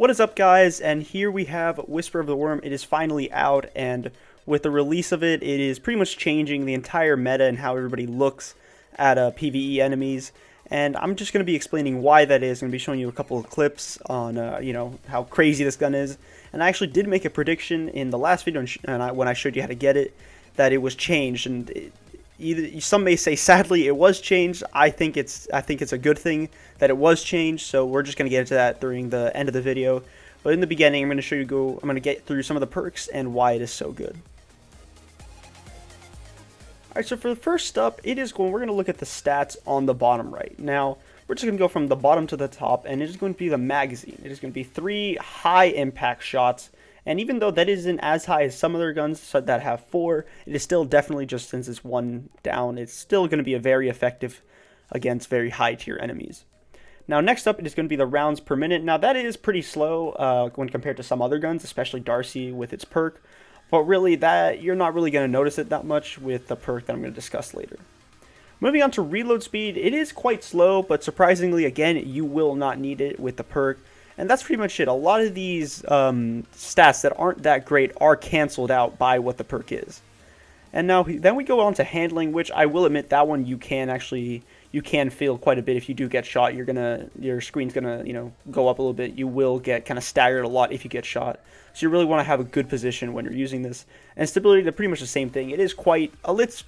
What is up, guys? And here we have Whisper of the Worm. It is finally out, and with the release of it, it is pretty much changing the entire meta and how everybody looks at PvE enemies. And I'm just going to be explaining why that is. I'm going to be showing you a couple of clips on, how crazy this gun is. And I actually did make a prediction in the last video, when I showed you how to get it, that it was changed. And some may say sadly it was changed. I think it's a good thing that it was changed. So we're just going to get into that during the end of the video. But in the beginning, I'm going to get through some of the perks and why it is so good. Alright, so for the first up, we're going to look at the stats on the bottom right. Now, we're just going to go from the bottom to the top, and it is going to be the magazine. It is going to be 3 high impact shots, and even though that isn't as high as some other guns that have 4, it is still definitely, just since it's 1 down, it's still going to be a very effective against very high tier enemies. Now, next up, it is going to be the rounds per minute. Now, that is pretty slow when compared to some other guns, especially Darcy with its perk. But really, you're not really going to notice it that much with the perk that I'm going to discuss later. Moving on to reload speed, it is quite slow, but surprisingly, again, you will not need it with the perk. And that's pretty much it. A lot of these stats that aren't that great are canceled out by what the perk is. And now, then we go on to handling, which I will admit that one you can feel quite a bit if you do get shot. Your screen's gonna, go up a little bit. You will get kind of staggered a lot if you get shot. So you really want to have a good position when you're using this. And stability, they're pretty much the same thing. It is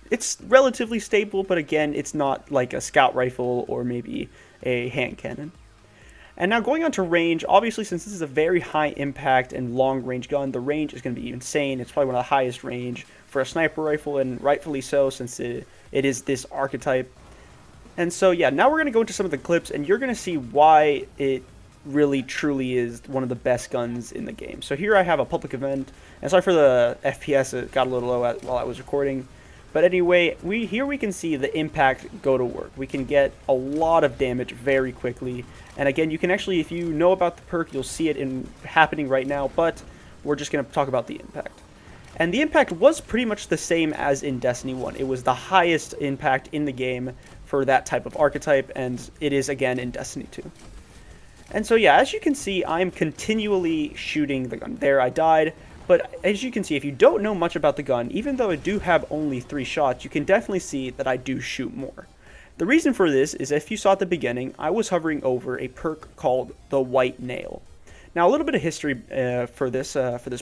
it's relatively stable, but again, it's not like a scout rifle or maybe a hand cannon. And now going on to range, obviously since this is a very high impact and long range gun, the range is going to be insane. It's probably one of the highest range for a sniper rifle, and rightfully so since it is this archetype. And so yeah, now we're going to go into some of the clips, and you're going to see why it really truly is one of the best guns in the game. So here I have a public event, and sorry for the FPS, it got a little low while I was recording. But anyway, here we can see the impact go to work. We can get a lot of damage very quickly. And again, you can actually, if you know about the perk, you'll see it happening right now, but we're just going to talk about the impact. And the impact was pretty much the same as in Destiny 1. It was the highest impact in the game for that type of archetype, and it is again in Destiny 2. And so yeah, as you can see, I'm continually shooting the gun. There, I died. But as you can see, if you don't know much about the gun, even though I do have only 3 shots, you can definitely see that I do shoot more. The reason for this is, if you saw at the beginning, I was hovering over a perk called the White Nail. Now, a little bit of history for this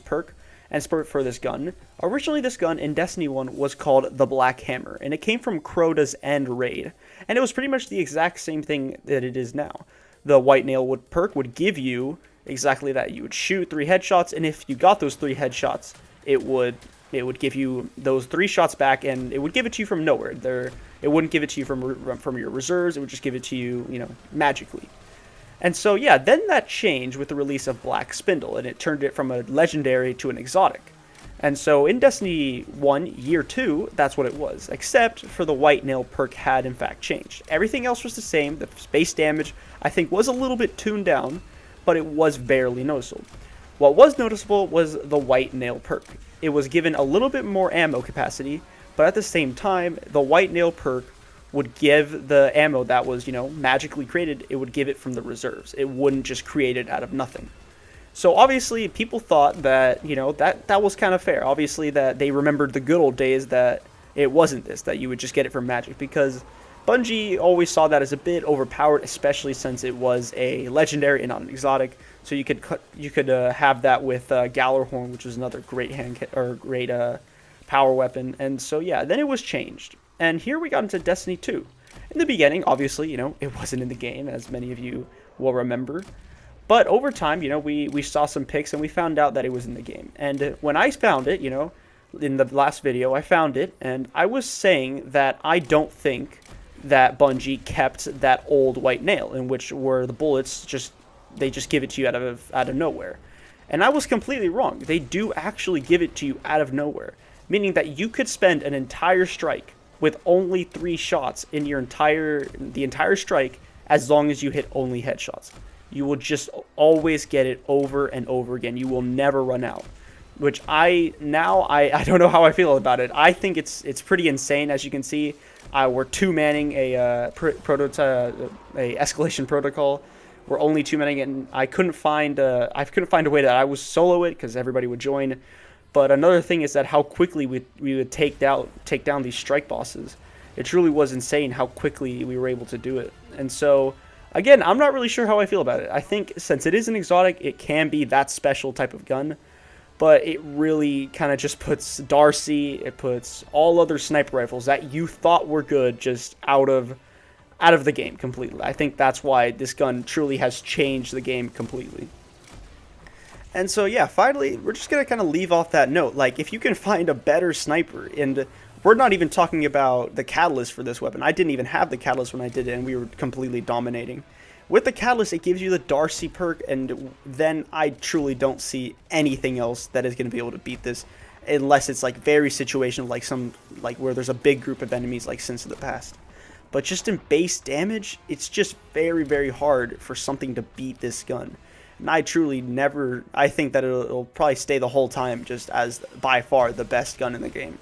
perk and for this gun. Originally, this gun in Destiny 1 was called the Black Hammer, and it came from Crota's End Raid. And it was pretty much the exact same thing that it is now. The White Nail perk would give you exactly that. You would shoot 3 headshots, and if you got those 3 headshots, it would give you those 3 shots back, and it would give it to you from nowhere. It wouldn't give it to you from your reserves. It would just give it to you, magically. And so yeah, then that changed with the release of Black Spindle, and it turned it from a legendary to an exotic. And so in Destiny 1 Year 2, that's what it was, except for the White Nail perk had in fact changed. Everything else was the same. The space damage, I think, was a little bit tuned down, but it was barely noticeable. What was noticeable was the White Nail perk. It was given a little bit more ammo capacity, but at the same time, the White Nail perk would give the ammo that was, magically created, it would give it from the reserves. It wouldn't just create it out of nothing. So obviously, people thought that, that was kind of fair. Obviously, that they remembered the good old days that it wasn't this, that you would just get it from magic, because Bungie always saw that as a bit overpowered, especially since it was a legendary and not an exotic. So you could have that with Gallarhorn, which was another great great power weapon. And so yeah, then it was changed. And here we got into Destiny 2. In the beginning, obviously, it wasn't in the game, as many of you will remember. But over time, we saw some pics and we found out that it was in the game. And when I found it, in the last video, I found it, and I was saying that I don't think that Bungie kept that old White Nail, in which were the bullets they just give it to you out of nowhere. And I was completely wrong. They do actually give it to you out of nowhere, meaning that you could spend an entire strike with only 3 shots in the entire strike, as long as you hit only headshots. You will just always get it over and over again. You will never run out. Which I don't know how I feel about it. I think it's pretty insane. As you can see, we're 2-manning a escalation protocol were only two men, and I couldn't find a way that I was solo it because everybody would join. But another thing is that how quickly we would take down these strike bosses. It truly was insane how quickly we were able to do it. And so, again, I'm not really sure how I feel about it. I think since it is an exotic, it can be that special type of gun. But it really kind of just puts Darcy, it puts all other sniper rifles that you thought were good just out of the game completely. I think that's why this gun truly has changed the game completely. And so, yeah, finally, we're just going to kind of leave off that note. Like, if you can find a better sniper, and we're not even talking about the catalyst for this weapon. I didn't even have the catalyst when I did it, and we were completely dominating. With the catalyst, it gives you the Darcy perk, and then I truly don't see anything else that is going to be able to beat this, unless it's, like, very situational, like where there's a big group of enemies, like Sins of the Past. But just in base damage, it's just very, very hard for something to beat this gun. And I truly never, I think that it'll probably stay the whole time just as by far the best gun in the game.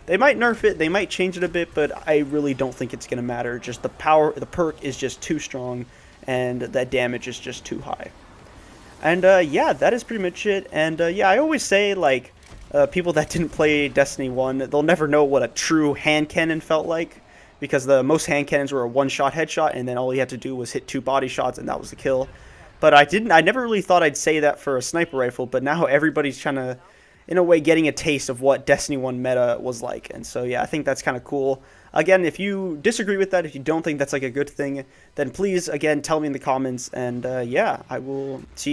They might nerf it, they might change it a bit, but I really don't think it's going to matter. Just the power, the perk is just too strong, and that damage is just too high. And yeah, that is pretty much it. And yeah, I always say, like, people that didn't play Destiny 1, they'll never know what a true hand cannon felt like. Because the most hand cannons were a one-shot headshot, and then all you had to do was hit 2 body shots, and that was the kill. But I never really thought I'd say that for a sniper rifle, but now everybody's trying to, in a way, getting a taste of what Destiny 1 meta was like. And so, yeah, I think that's kind of cool. Again, if you disagree with that, if you don't think that's like a good thing, then please, again, tell me in the comments. And yeah, I will see you.